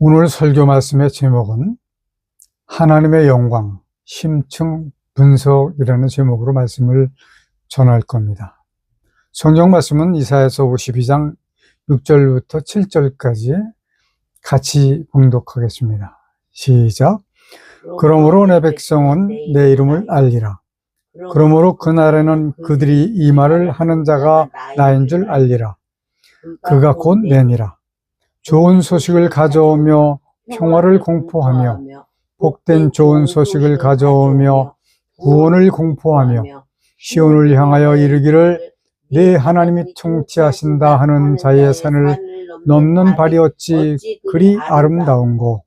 오늘 설교 말씀의 제목은 하나님의 영광, 심층 분석이라는 제목으로 말씀을 전할 겁니다. 성경 말씀은 이사야서 52장 6절부터 7절까지 같이 봉독하겠습니다. 시작. 그러므로 내 백성은 내 이름을 알리라. 그러므로 그날에는 그들이 이 말을 하는 자가 나인 줄 알리라. 그가 곧 내니라. 좋은 소식을 가져오며 평화를 공포하며 복된 좋은 소식을 가져오며 구원을 공포하며 시온을 향하여 이르기를 내 하나님이 통치하신다 하는 자의 산을 넘는 발이 어찌 그리 아름다운고.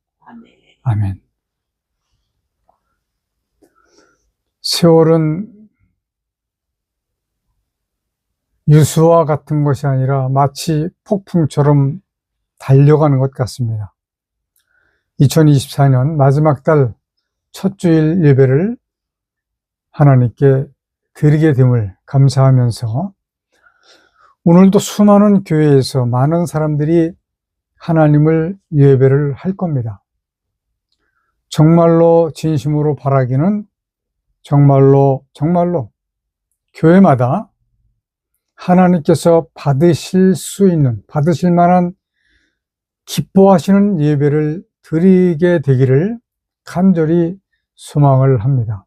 아멘. 세월은 유수와 같은 것이 아니라 마치 폭풍처럼 달려가는 것 같습니다. 2024년 마지막 달 첫 주일 예배를 하나님께 드리게 됨을 감사하면서 오늘도 수많은 교회에서 많은 사람들이 하나님을 예배를 할 겁니다. 정말로 진심으로 바라기는 정말로 교회마다 하나님께서 받으실 만한 기뻐하시는 예배를 드리게 되기를 간절히 소망을 합니다.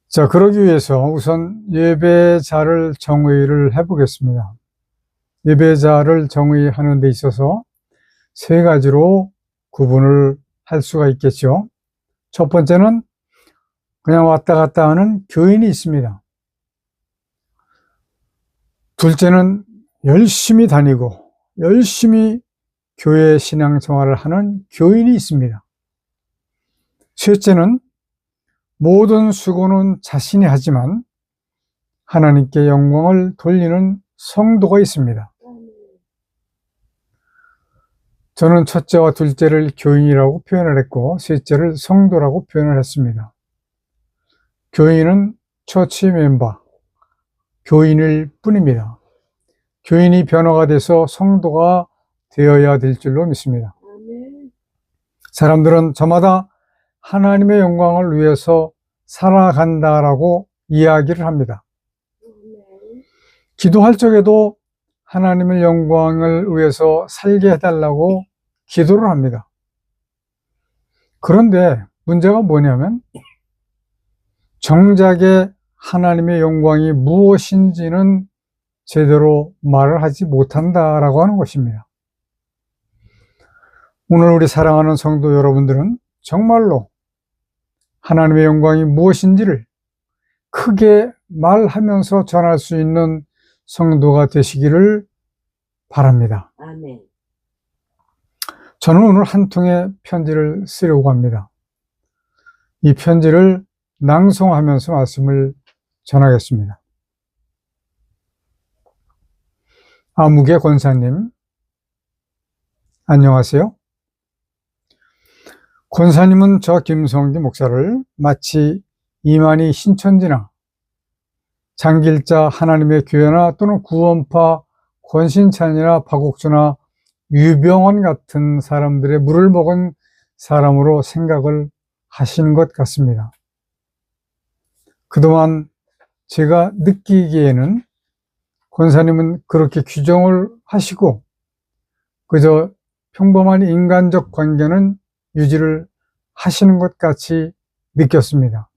자, 그러기 위해서 우선 예배자를 정의를 해보겠습니다. 예배자를 정의하는 데 있어서 세 가지로 구분을 할 수가 있겠죠. 첫 번째는 그냥 왔다 갔다 하는 교인이 있습니다. 둘째는 열심히 다니고 열심히 교회 신앙생활을 하는 교인이 있습니다. 셋째는 모든 수고는 자신이 하지만 하나님께 영광을 돌리는 성도가 있습니다. 저는 첫째와 둘째를 교인이라고 표현을 했고 셋째를 성도라고 표현을 했습니다. 교인은 처치 멤버, 교인일 뿐입니다. 교인이 변화가 돼서 성도가 되어야 될 줄로 믿습니다. 사람들은 저마다 하나님의 영광을 위해서 살아간다라고 이야기를 합니다. 기도할 적에도 하나님의 영광을 위해서 살게 해달라고 기도를 합니다. 그런데 문제가 뭐냐면 정작에 하나님의 영광이 무엇인지는 제대로 말을 하지 못한다라고 하는 것입니다. 오늘 우리 사랑하는 성도 여러분들은 정말로 하나님의 영광이 무엇인지를 크게 말하면서 전할 수 있는 성도가 되시기를 바랍니다. 아멘. 저는 오늘 한 통의 편지를 쓰려고 합니다. 이 편지를 낭송하면서 말씀을 전하겠습니다. 아무개 권사님, 안녕하세요. 권사님은 저 김성기 목사를 마치 이만희 신천지나 장길자 하나님의 교회나 또는 구원파 권신찬이나 박옥주나 유병원 같은 사람들의 물을 먹은 사람으로 생각을 하시는 것 같습니다. 그동안 제가 느끼기에는 권사님은 그렇게 규정을 하시고 그저 평범한 인간적 관계는 유지를 하시는 것 같이 느꼈습니다.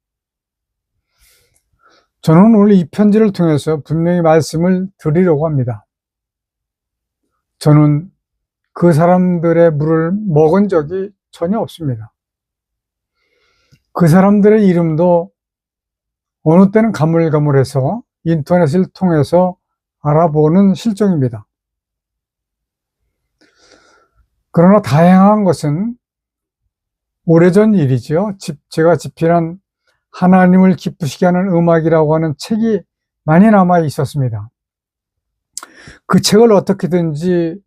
저는 오늘 이 편지를 통해서 분명히 말씀을 드리려고 합니다. 저는 그 사람들의 물을 먹은 적이 전혀 없습니다. 그 사람들의 이름도 어느 때는 가물가물해서 인터넷을 통해서 알아보는 실정입니다. 그러나 다행한 것은 오래전 일이죠. 제가 집필한 하나님을 기쁘시게 하는 음악이라고 하는 책이 많이 남아 있었습니다. 그 책을 어떻게든지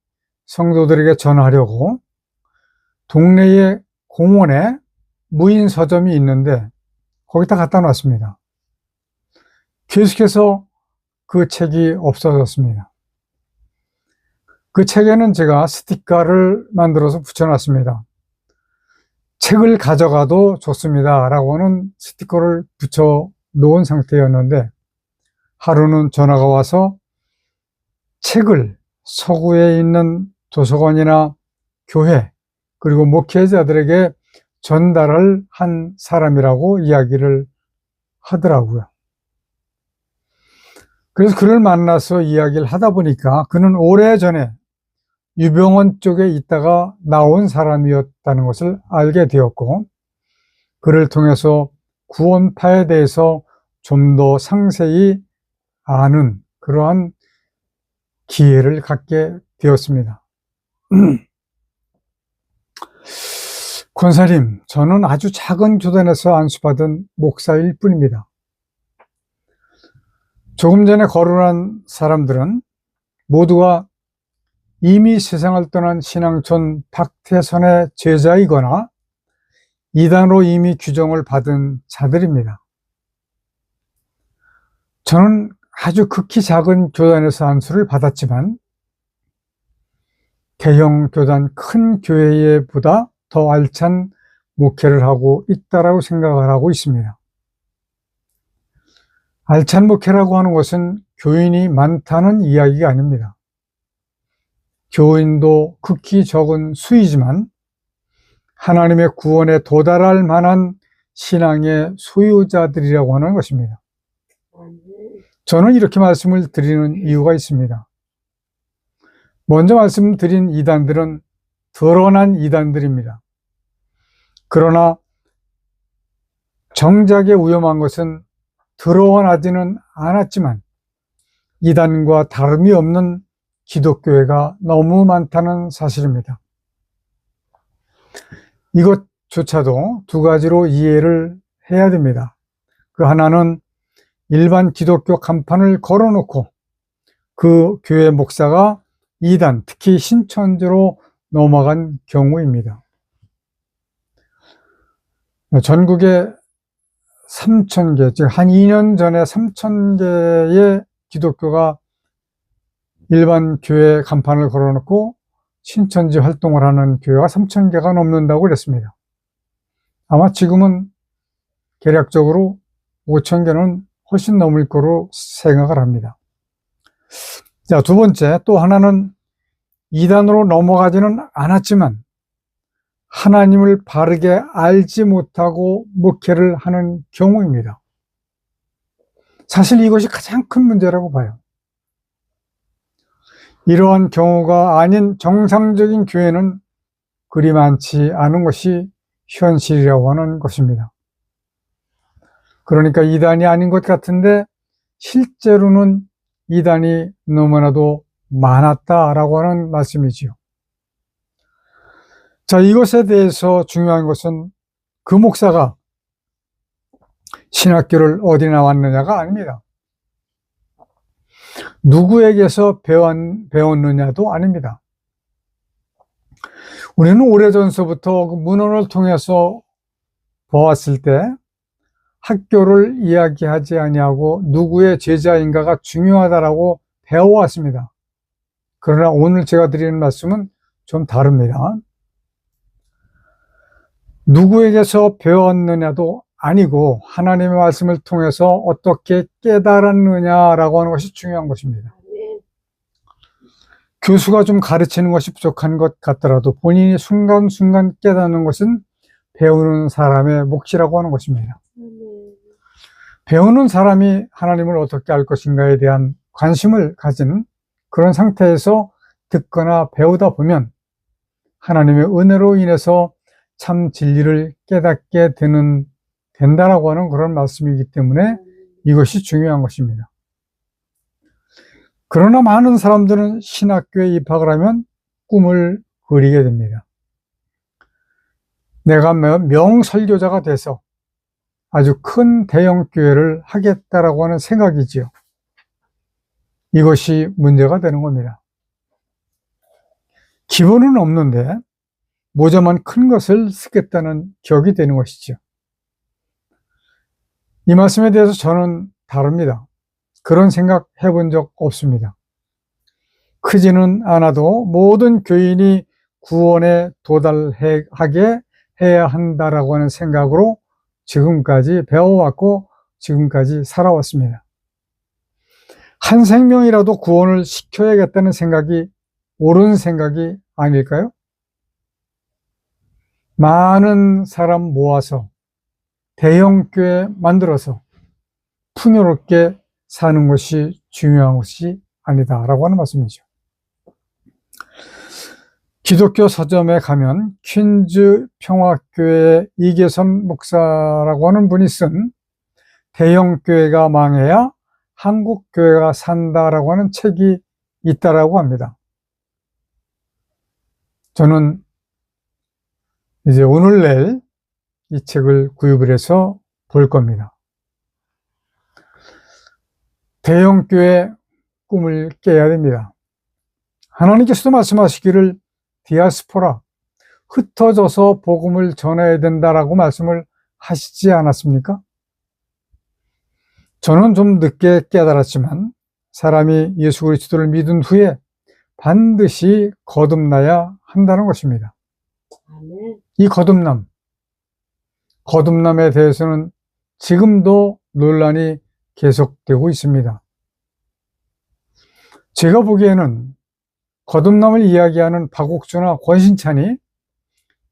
성도들에게 전하려고 동네의 공원에 무인 서점이 있는데 거기다 갖다 놨습니다. 계속해서 그 책이 없어졌습니다. 그 책에는 제가 스티커를 만들어서 붙여놨습니다. 책을 가져가도 좋습니다 라고 하는 스티커를 붙여 놓은 상태였는데, 하루는 전화가 와서 책을 서구에 있는 도서관이나 교회 그리고 목회자들에게 전달을 한 사람이라고 이야기를 하더라고요. 그래서 그를 만나서 이야기를 하다 보니까 그는 오래전에 유병원 쪽에 있다가 나온 사람이었다는 것을 알게 되었고, 그를 통해서 구원파에 대해서 좀 더 상세히 아는 그러한 기회를 갖게 되었습니다. 권사님, 저는 아주 작은 교단에서 안수받은 목사일 뿐입니다. 조금 전에 거론한 사람들은 모두가 이미 세상을 떠난 신앙촌 박태선의 제자이거나 이단으로 이미 규정을 받은 자들입니다. 저는 아주 극히 작은 교단에서 안수를 받았지만 대형 교단 큰 교회보다 더 알찬 목회를 하고 있다라고 생각을 하고 있습니다. 알찬 목회라고 하는 것은 교인이 많다는 이야기가 아닙니다. 교인도 극히 적은 수이지만 하나님의 구원에 도달할 만한 신앙의 소유자들이라고 하는 것입니다. 저는 이렇게 말씀을 드리는 이유가 있습니다. 먼저 말씀드린 이단들은 드러난 이단들입니다. 그러나 정작에 위험한 것은 드러나지는 않았지만 이단과 다름이 없는 기독교회가 너무 많다는 사실입니다. 이것조차도 두 가지로 이해를 해야 됩니다. 그 하나는 일반 기독교 간판을 걸어놓고 그 교회 목사가 이단, 특히 신천지로 넘어간 경우입니다. 전국에 3,000개, 즉 한 2년 전에 3,000개의 기독교가 일반 교회 간판을 걸어놓고 신천지 활동을 하는 교회가 3,000개가 넘는다고 그랬습니다. 아마 지금은 계략적으로 5,000개는 훨씬 넘을 거로 생각을 합니다. 자, 두 번째, 또 하나는 이단으로 넘어가지는 않았지만 하나님을 바르게 알지 못하고 목회를 하는 경우입니다. 사실 이것이 가장 큰 문제라고 봐요. 이러한 경우가 아닌 정상적인 교회는 그리 많지 않은 것이 현실이라고 하는 것입니다. 그러니까 이단이 아닌 것 같은데 실제로는 이단이 너무나도 많았다라고 하는 말씀이지요. 자, 이것에 대해서 중요한 것은 그 목사가 신학교를 어디 나왔느냐가 아닙니다. 누구에게서 배웠느냐도 아닙니다. 우리는 오래전서부터 그 문헌을 통해서 보았을 때 학교를 이야기하지 아니하고 누구의 제자인가가 중요하다라고 배워왔습니다. 그러나 오늘 제가 드리는 말씀은 좀 다릅니다. 누구에게서 배웠느냐도 아니고 하나님의 말씀을 통해서 어떻게 깨달았느냐라고 하는 것이 중요한 것입니다. 교수가 좀 가르치는 것이 부족한 것 같더라도 본인이 순간순간 깨닫는 것은 배우는 사람의 몫이라고 하는 것입니다. 배우는 사람이 하나님을 어떻게 알 것인가에 대한 관심을 가진 그런 상태에서 듣거나 배우다 보면 하나님의 은혜로 인해서 참 진리를 깨닫게 된다라고 하는 그런 말씀이기 때문에 이것이 중요한 것입니다. 그러나 많은 사람들은 신학교에 입학을 하면 꿈을 그리게 됩니다. 내가 명설교자가 돼서 아주 큰 대형 교회를 하겠다라고 하는 생각이지요. 이것이 문제가 되는 겁니다. 기본은 없는데 모자만 큰 것을 쓰겠다는 격이 되는 것이죠. 이 말씀에 대해서 저는 다릅니다. 그런 생각 해본 적 없습니다. 크지는 않아도 모든 교인이 구원에 도달하게 해야 한다라고 하는 생각으로 지금까지 배워왔고 지금까지 살아왔습니다. 한 생명이라도 구원을 시켜야겠다는 생각이 옳은 생각이 아닐까요? 많은 사람 모아서 대형 교회 만들어서 풍요롭게 사는 것이 중요한 것이 아니다라고 하는 말씀이죠. 기독교 서점에 가면 퀸즈 평화교회 이계선 목사라고 하는 분이 쓴 대형 교회가 망해야 한국 교회가 산다라고 하는 책이 있다라고 합니다. 저는 이제 오늘 내일 이 책을 구입을 해서 볼 겁니다. 대형 교회 꿈을 깨야 됩니다. 하나님께서도 말씀하시기를 디아스포라, 흩어져서 복음을 전해야 된다라고 말씀을 하시지 않았습니까? 저는 좀 늦게 깨달았지만 사람이 예수 그리스도를 믿은 후에 반드시 거듭나야 한다는 것입니다. 이 거듭남에 대해서는 지금도 논란이 계속되고 있습니다. 제가 보기에는 거듭남을 이야기하는 박옥수나 권신찬이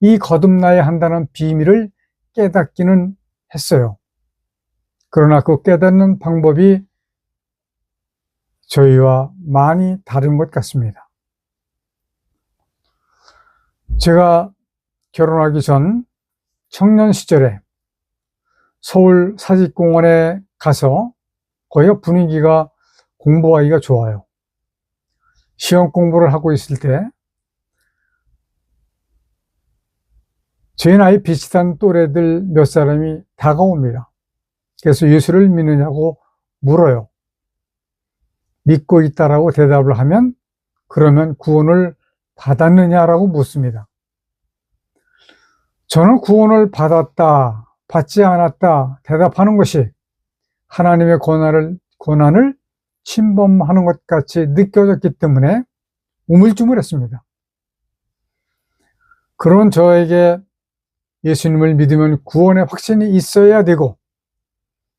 이 거듭나야 한다는 비밀을 깨닫기는 했어요. 그러나 그 깨닫는 방법이 저희와 많이 다른 것 같습니다. 제가 결혼하기 전 청년 시절에 서울 사직공원에 가서 거기가 분위기가 공부하기가 좋아요. 시험 공부를 하고 있을 때 제 나이 비슷한 또래들 몇 사람이 다가옵니다. 그래서 예수를 믿느냐고 물어요. 믿고 있다라고 대답을 하면 그러면 구원을 받았느냐라고 묻습니다. 저는 구원을 받았다, 받지 않았다 대답하는 것이 하나님의 고난을 침범하는 것 같이 느껴졌기 때문에 우물쭈물했습니다. 그런 저에게 예수님을 믿으면 구원의 확신이 있어야 되고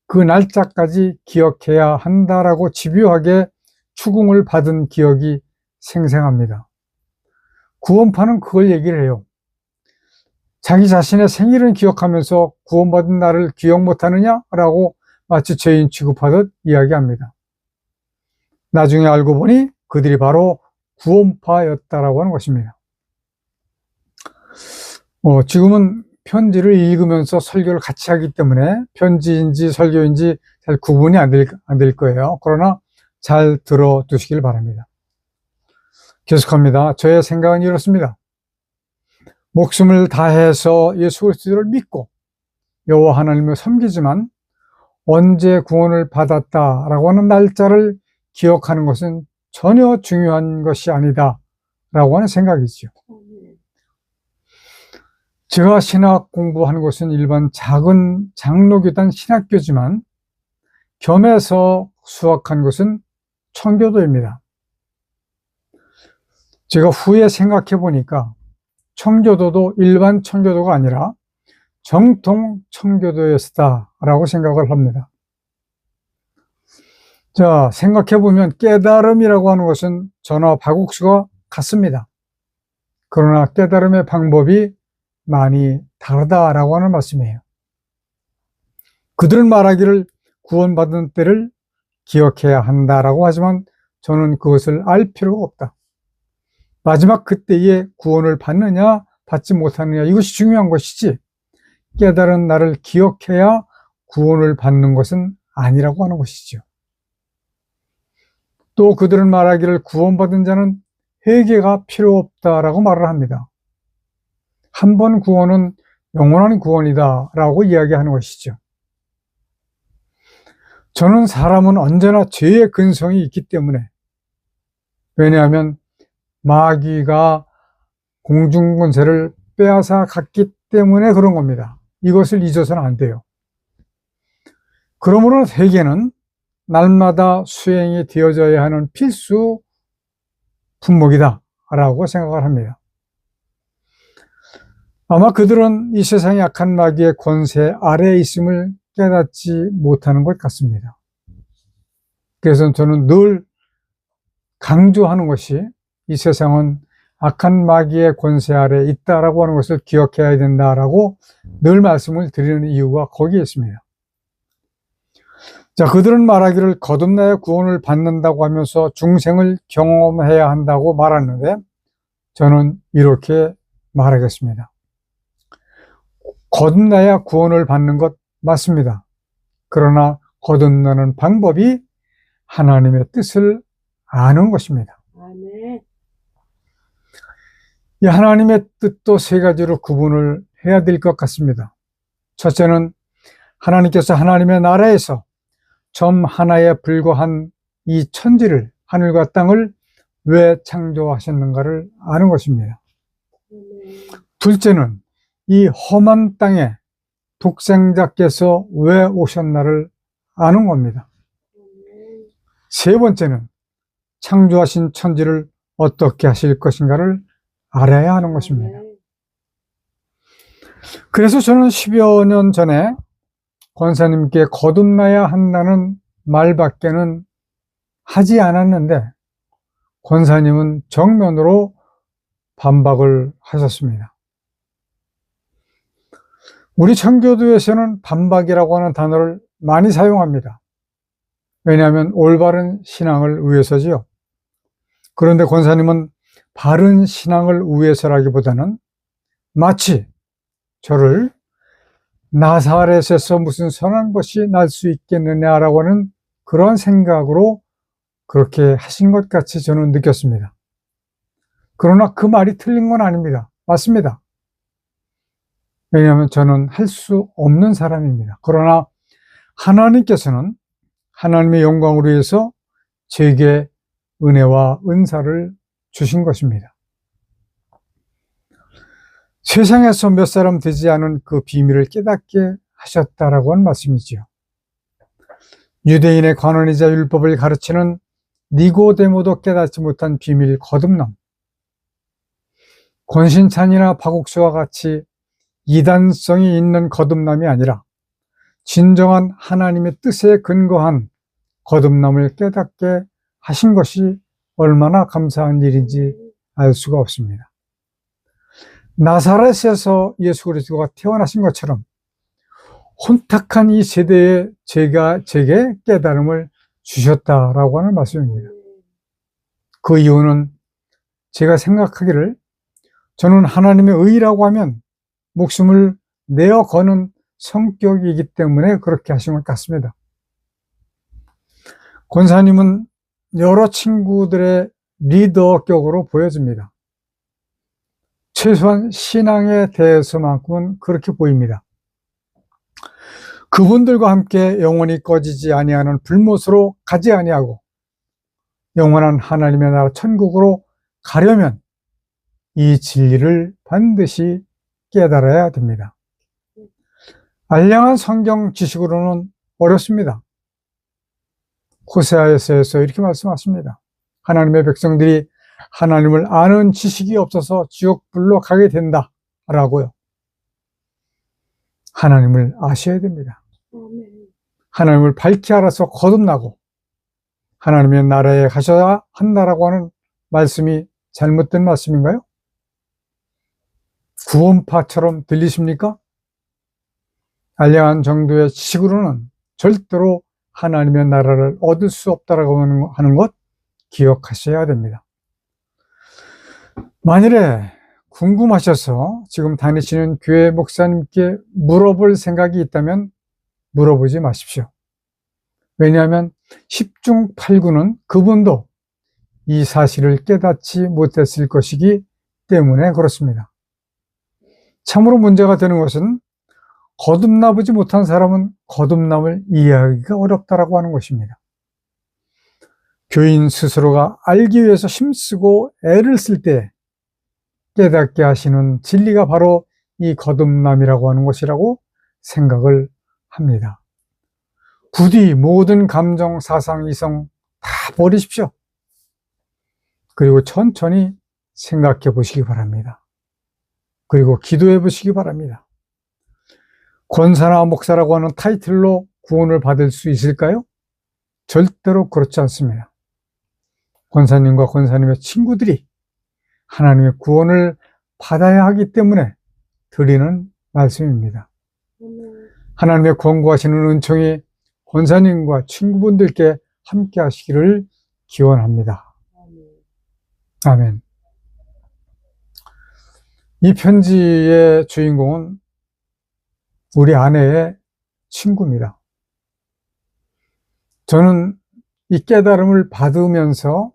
그 날짜까지 기억해야 한다라고 집요하게 추궁을 받은 기억이 생생합니다. 구원파는 그걸 얘기를 해요. 자기 자신의 생일은 기억하면서 구원받은 날을 기억 못하느냐라고 마치 죄인 취급하듯 이야기합니다. 나중에 알고 보니 그들이 바로 구원파였다라고 하는 것입니다. 지금은 편지를 읽으면서 설교를 같이 하기 때문에 편지인지 설교인지 잘 구분이 안 될 거예요. 그러나 잘 들어두시길 바랍니다. 계속합니다. 저의 생각은 이렇습니다. 목숨을 다해서 예수 그리스도를 믿고 여호와 하나님을 섬기지만 언제 구원을 받았다라고 하는 날짜를 기억하는 것은 전혀 중요한 것이 아니다라고 하는 생각이죠. 제가 신학 공부하는 곳은 일반 작은 장로교단 신학교지만 겸해서 수학한 곳은 청교도입니다. 제가 후에 생각해 보니까 청교도도 일반 청교도가 아니라 정통 청교도였다라고 생각을 합니다. 자, 생각해 보면 깨달음이라고 하는 것은 저나 박옥수가 같습니다. 그러나 깨달음의 방법이 많이 다르다라고 하는 말씀이에요. 그들은 말하기를 구원받은 때를 기억해야 한다라고 하지만 저는 그것을 알 필요가 없다. 마지막 그때에 구원을 받느냐 받지 못하느냐 이것이 중요한 것이지 깨달은 날을 기억해야 구원을 받는 것은 아니라고 하는 것이죠. 또 그들은 말하기를 구원받은 자는 회개가 필요 없다라고 말을 합니다. 한 번 구원은 영원한 구원이다 라고 이야기하는 것이죠. 저는 사람은 언제나 죄의 근성이 있기 때문에, 왜냐하면 마귀가 공중권세를 빼앗아 갔기 때문에 그런 겁니다. 이것을 잊어서는 안 돼요. 그러므로 회개는 날마다 수행이 되어져야 하는 필수 품목이다 라고 생각을 합니다. 아마 그들은 이 세상의 악한 마귀의 권세 아래에 있음을 깨닫지 못하는 것 같습니다. 그래서 저는 늘 강조하는 것이 이 세상은 악한 마귀의 권세 아래에 있다라고 하는 것을 기억해야 된다라고 늘 말씀을 드리는 이유가 거기에 있습니다. 자, 그들은 말하기를 거듭나야 구원을 받는다고 하면서 중생을 경험해야 한다고 말하는데 저는 이렇게 말하겠습니다. 거듭나야 구원을 받는 것 맞습니다. 그러나 거듭나는 방법이 하나님의 뜻을 아는 것입니다. 아멘. 이 하나님의 뜻도 세 가지로 구분을 해야 될 것 같습니다. 첫째는 하나님께서 하나님의 나라에서 점 하나에 불과한 이 천지를, 하늘과 땅을 왜 창조하셨는가를 아는 것입니다. 둘째는 이 험한 땅에 독생자께서 왜 오셨나를 아는 겁니다. 세 번째는 창조하신 천지를 어떻게 하실 것인가를 알아야 하는 것입니다. 그래서 저는 10여 년 전에 권사님께 거듭나야 한다는 말밖에는 하지 않았는데 권사님은 정면으로 반박을 하셨습니다. 우리 청교도에서는 반박이라고 하는 단어를 많이 사용합니다. 왜냐하면 올바른 신앙을 위해서지요. 그런데 권사님은 바른 신앙을 위해서라기보다는 마치 저를 나사렛에서 무슨 선한 것이 날 수 있겠느냐라고 하는 그런 생각으로 그렇게 하신 것 같이 저는 느꼈습니다. 그러나 그 말이 틀린 건 아닙니다. 맞습니다. 왜냐하면 저는 할 수 없는 사람입니다. 그러나 하나님께서는 하나님의 영광을 위해서 제게 은혜와 은사를 주신 것입니다. 세상에서 몇 사람 되지 않은 그 비밀을 깨닫게 하셨다라고 하는 말씀이지요. 유대인의 관원이자 율법을 가르치는 니고데모도 깨닫지 못한 비밀 거듭남. 권신찬이나 박옥수와 같이 이단성이 있는 거듭남이 아니라 진정한 하나님의 뜻에 근거한 거듭남을 깨닫게 하신 것이 얼마나 감사한 일인지 알 수가 없습니다. 나사렛에서 예수 그리스도가 태어나신 것처럼 혼탁한 이 세대에 제게 깨달음을 주셨다라고 하는 말씀입니다. 그 이유는 제가 생각하기를 저는 하나님의 의라고 하면 목숨을 내어 거는 성격이기 때문에 그렇게 하신 것 같습니다. 권사님은 여러 친구들의 리더격으로 보여집니다. 최소한 신앙에 대해서만큼은 그렇게 보입니다. 그분들과 함께 영원히 꺼지지 아니하는 불못으로 가지 아니하고 영원한 하나님의 나라 천국으로 가려면 이 진리를 반드시 깨달아야 됩니다. 알량한 성경 지식으로는 어렵습니다. 호세아서에서 이렇게 말씀하십니다. 하나님의 백성들이 하나님을 아는 지식이 없어서 지옥불로 가게 된다 라고요. 하나님을 아셔야 됩니다. 하나님을 밝히 알아서 거듭나고 하나님의 나라에 가셔야 한다라고 하는 말씀이 잘못된 말씀인가요? 구원파처럼 들리십니까? 알량한 정도의 지식으로는 절대로 하나님의 나라를 얻을 수 없다라고 하는 것 기억하셔야 됩니다. 만일에 궁금하셔서 지금 다니시는 교회 목사님께 물어볼 생각이 있다면 물어보지 마십시오. 왜냐하면 10중 8구는 그분도 이 사실을 깨닫지 못했을 것이기 때문에 그렇습니다. 참으로 문제가 되는 것은 거듭나보지 못한 사람은 거듭남을 이해하기가 어렵다라고 하는 것입니다. 교인 스스로가 알기 위해서 힘쓰고 애를 쓸 때 깨닫게 하시는 진리가 바로 이 거듭남이라고 하는 것이라고 생각을 합니다. 부디 모든 감정, 사상, 이성 다 버리십시오. 그리고 천천히 생각해 보시기 바랍니다. 그리고 기도해 보시기 바랍니다. 권사나 목사라고 하는 타이틀로 구원을 받을 수 있을까요? 절대로 그렇지 않습니다. 권사님과 권사님의 친구들이 하나님의 구원을 받아야 하기 때문에 드리는 말씀입니다. 하나님의 권고하시는 은총이 권사님과 친구분들께 함께 하시기를 기원합니다. 아멘. 이 편지의 주인공은 우리 아내의 친구입니다. 저는 이 깨달음을 받으면서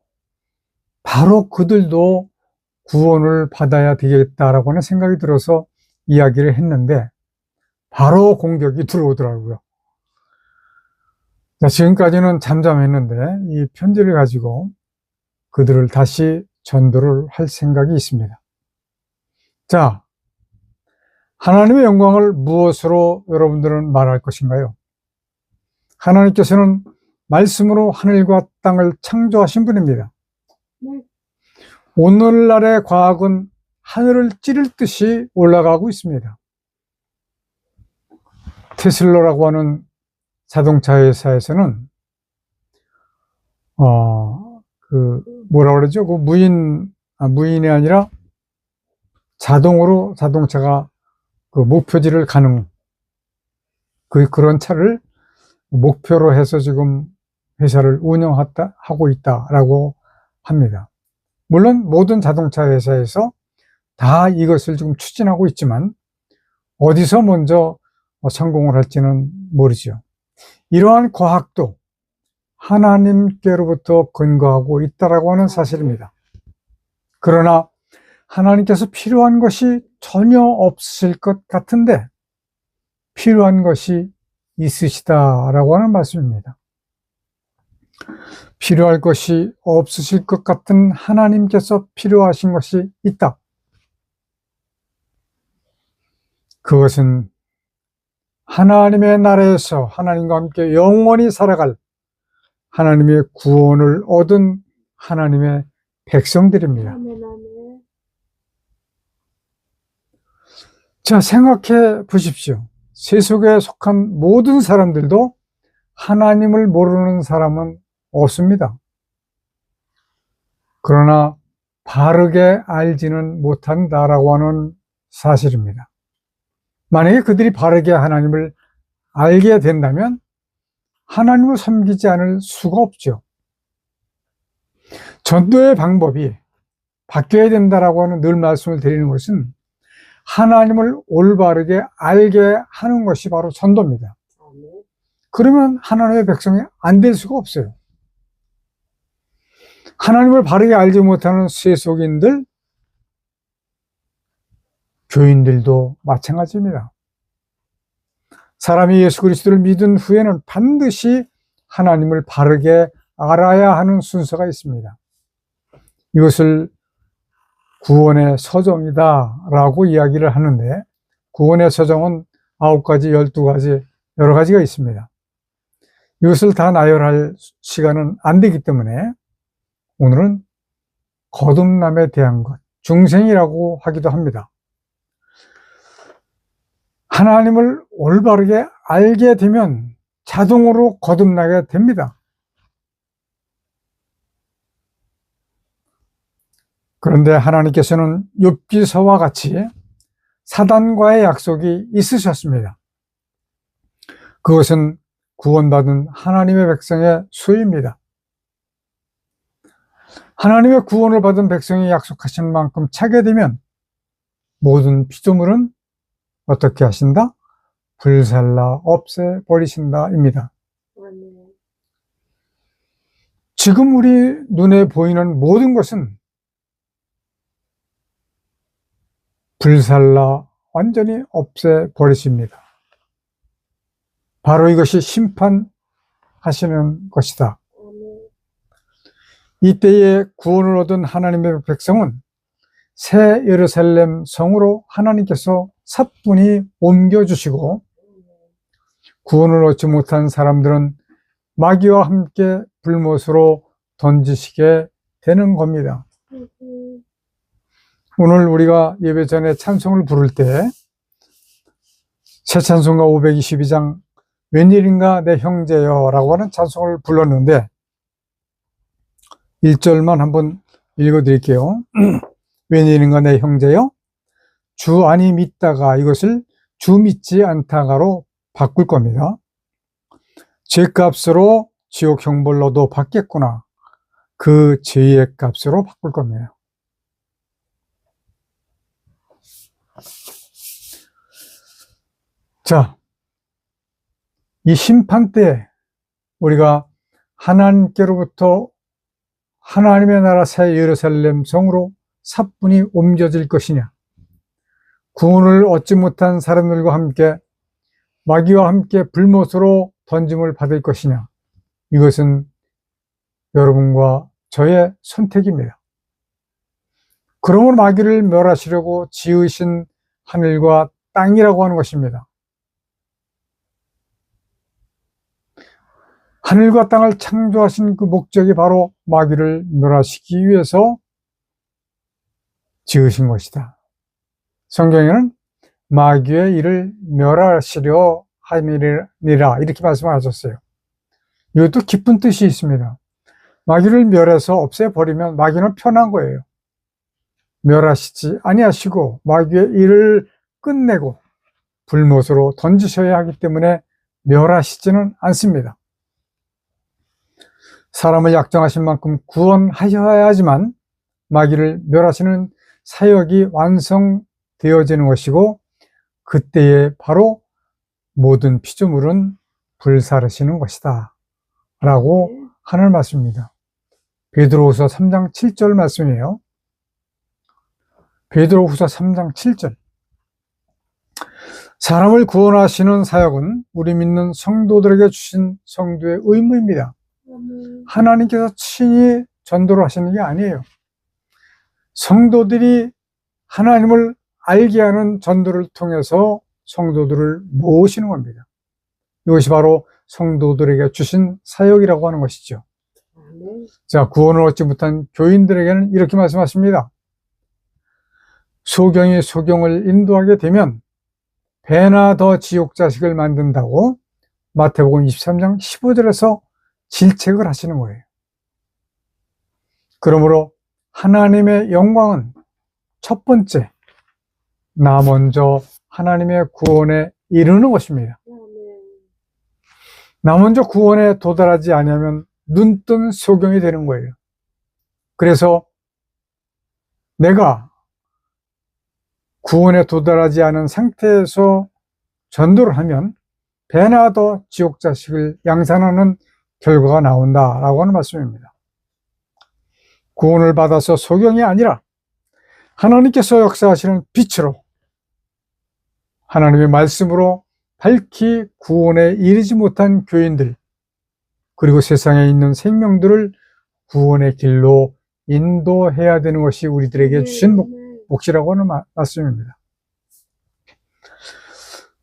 바로 그들도 구원을 받아야 되겠다라고 하는 생각이 들어서 이야기를 했는데 바로 공격이 들어오더라고요. 자, 지금까지는 잠잠했는데 이 편지를 가지고 그들을 다시 전도를 할 생각이 있습니다. 자, 하나님의 영광을 무엇으로 여러분들은 말할 것인가요? 하나님께서는 말씀으로 하늘과 땅을 창조하신 분입니다. 오늘날의 과학은 하늘을 찌를 듯이 올라가고 있습니다. 테슬라라고 하는 자동차 회사에서는 뭐라 그러죠? 그 무인이 아니라 자동으로 자동차가 그 목표지를 가는 그런 차를 목표로 해서 지금 회사를 운영하고 있다라고 합니다. 물론 모든 자동차 회사에서 다 이것을 지금 추진하고 있지만 어디서 먼저 성공을 할지는 모르죠. 이러한 과학도 하나님께로부터 근거하고 있다라고 하는 사실입니다. 그러나 하나님께서 필요한 것이 전혀 없으실 것 같은데 필요한 것이 있으시다라고 하는 말씀입니다. 필요할 것이 없으실 것 같은 하나님께서 필요하신 것이 있다. 그것은 하나님의 나라에서 하나님과 함께 영원히 살아갈 하나님의 구원을 얻은 하나님의 백성들입니다. 자, 생각해 보십시오. 세속에 속한 모든 사람들도 하나님을 모르는 사람은 없습니다. 그러나 바르게 알지는 못한다라고 하는 사실입니다. 만약에 그들이 바르게 하나님을 알게 된다면 하나님을 섬기지 않을 수가 없죠. 전도의 방법이 바뀌어야 된다라고 하는 늘 말씀을 드리는 것은 하나님을 올바르게 알게 하는 것이 바로 전도입니다. 그러면 하나님의 백성이 안 될 수가 없어요. 하나님을 바르게 알지 못하는 세속인들, 교인들도 마찬가지입니다. 사람이 예수 그리스도를 믿은 후에는 반드시 하나님을 바르게 알아야 하는 순서가 있습니다. 이것을 구원의 서정이다 라고 이야기를 하는데 구원의 서정은 9가지, 12가지 여러 가지가 있습니다. 이것을 다 나열할 시간은 안 되기 때문에 오늘은 거듭남에 대한 것, 중생이라고 하기도 합니다. 하나님을 올바르게 알게 되면 자동으로 거듭나게 됩니다. 그런데 하나님께서는 욥기서와 같이 사단과의 약속이 있으셨습니다. 그것은 구원받은 하나님의 백성의 소유입니다. 하나님의 구원을 받은 백성이 약속하신 만큼 차게 되면 모든 피조물은 어떻게 하신다? 불살라 없애버리신다 입니다. 지금 우리 눈에 보이는 모든 것은 불살라 완전히 없애버리십니다. 바로 이것이 심판하시는 것이다. 이때에 구원을 얻은 하나님의 백성은 새 예루살렘 성으로 하나님께서 사뿐히 옮겨주시고 구원을 얻지 못한 사람들은 마귀와 함께 불못으로 던지시게 되는 겁니다. 오늘 우리가 예배 전에 찬송을 부를 때 새 찬송가 522장 웬일인가 내 형제여 라고 하는 찬송을 불렀는데 1절만 한번 읽어드릴게요. 웬일인가 내 형제여 주 아니 믿다가 이것을 주 믿지 않다가로 바꿀 겁니다. 죄값으로 지옥 형벌 너도 받겠구나. 그 죄의 값으로 바꿀 겁니다. 자, 이 심판 때 우리가 하나님께로부터 하나님의 나라 새 예루살렘 성으로 사뿐히 옮겨질 것이냐, 구원을 얻지 못한 사람들과 함께 마귀와 함께 불못으로 던짐을 받을 것이냐, 이것은 여러분과 저의 선택입니다. 그러므로 마귀를 멸하시려고 지으신 하늘과 땅이라고 하는 것입니다. 하늘과 땅을 창조하신 그 목적이 바로 마귀를 멸하시기 위해서 지으신 것이다. 성경에는 마귀의 일을 멸하시려 함이니라 이렇게 말씀하셨어요. 이것도 깊은 뜻이 있습니다. 마귀를 멸해서 없애버리면 마귀는 편한 거예요. 멸하시지 아니하시고 마귀의 일을 끝내고 불못으로 던지셔야 하기 때문에 멸하시지는 않습니다. 사람을 약정하신 만큼 구원하셔야 하지만 마귀를 멸하시는 사역이 완성되어지는 것이고 그때에 바로 모든 피조물은 불사르시는 것이다 라고 하는 말씀입니다. 베드로후서 3장 7절 말씀이에요. 베드로후서 3장 7절. 사람을 구원하시는 사역은 우리 믿는 성도들에게 주신 성도의 의무입니다. 하나님께서 친히 전도를 하시는 게 아니에요. 성도들이 하나님을 알게 하는 전도를 통해서 성도들을 모으시는 겁니다. 이것이 바로 성도들에게 주신 사역이라고 하는 것이죠. 자, 구원을 얻지 못한 교인들에게는 이렇게 말씀하십니다. 소경이 소경을 인도하게 되면 배나 더 지옥 자식을 만든다고 마태복음 23장 15절에서 질책을 하시는 거예요. 그러므로 하나님의 영광은 첫 번째, 나 먼저 하나님의 구원에 이르는 것입니다. 나 먼저 구원에 도달하지 않으면 눈뜬 소경이 되는 거예요. 그래서 내가 구원에 도달하지 않은 상태에서 전도를 하면 배나 더 지옥 자식을 양산하는 결과가 나온다라고 하는 말씀입니다. 구원을 받아서 소경이 아니라 하나님께서 역사하시는 빛으로 하나님의 말씀으로 밝히 구원에 이르지 못한 교인들 그리고 세상에 있는 생명들을 구원의 길로 인도해야 되는 것이 우리들에게 주신 몫이라고 하는 말씀입니다.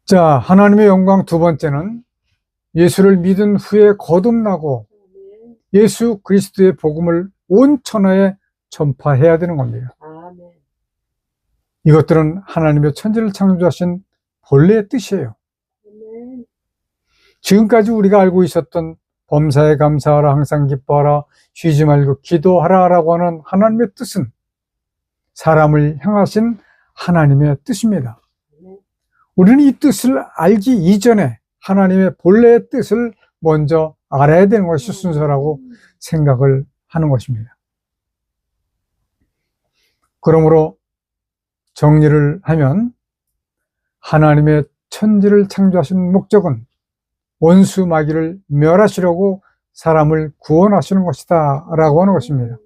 자, 하나님의 영광 두 번째는 예수를 믿은 후에 거듭나고 예수 그리스도의 복음을 온 천하에 전파해야 되는 겁니다. 이것들은 하나님의 천지를 창조하신 본래의 뜻이에요. 지금까지 우리가 알고 있었던 범사에 감사하라, 항상 기뻐하라, 쉬지 말고 기도하라 라고 하는 하나님의 뜻은 사람을 향하신 하나님의 뜻입니다. 우리는 이 뜻을 알기 이전에 하나님의 본래의 뜻을 먼저 알아야 되는 것이 순서라고 생각을 하는 것입니다. 그러므로 정리를 하면 하나님의 천지를 창조하신 목적은 원수 마귀를 멸하시려고 사람을 구원하시는 것이다 라고 하는 것입니다.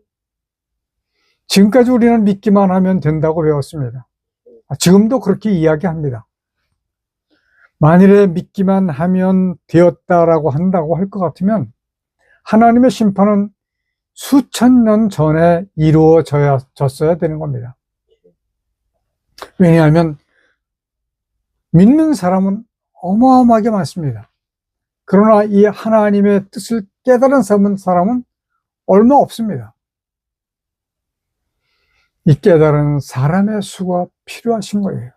지금까지 우리는 믿기만 하면 된다고 배웠습니다. 지금도 그렇게 이야기합니다. 만일에 믿기만 하면 되었다라고 한다고 할 것 같으면 하나님의 심판은 수천 년 전에 이루어졌어야 되는 겁니다. 왜냐하면 믿는 사람은 어마어마하게 많습니다. 그러나 이 하나님의 뜻을 깨달은 사람은 얼마 없습니다. 이 깨달은 사람의 수가 필요하신 거예요.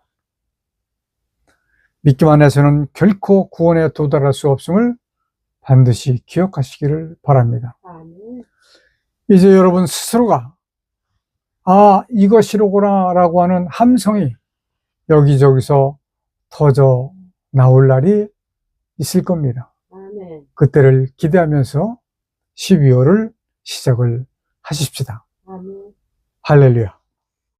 믿기만 해서는 결코 구원에 도달할 수 없음을 반드시 기억하시기를 바랍니다. 이제 여러분 스스로가 이것이로구나 라고 하는 함성이 여기저기서 터져 나올 날이 있을 겁니다. 그때를 기대하면서 12월을 시작을 하십시다. 할렐루야.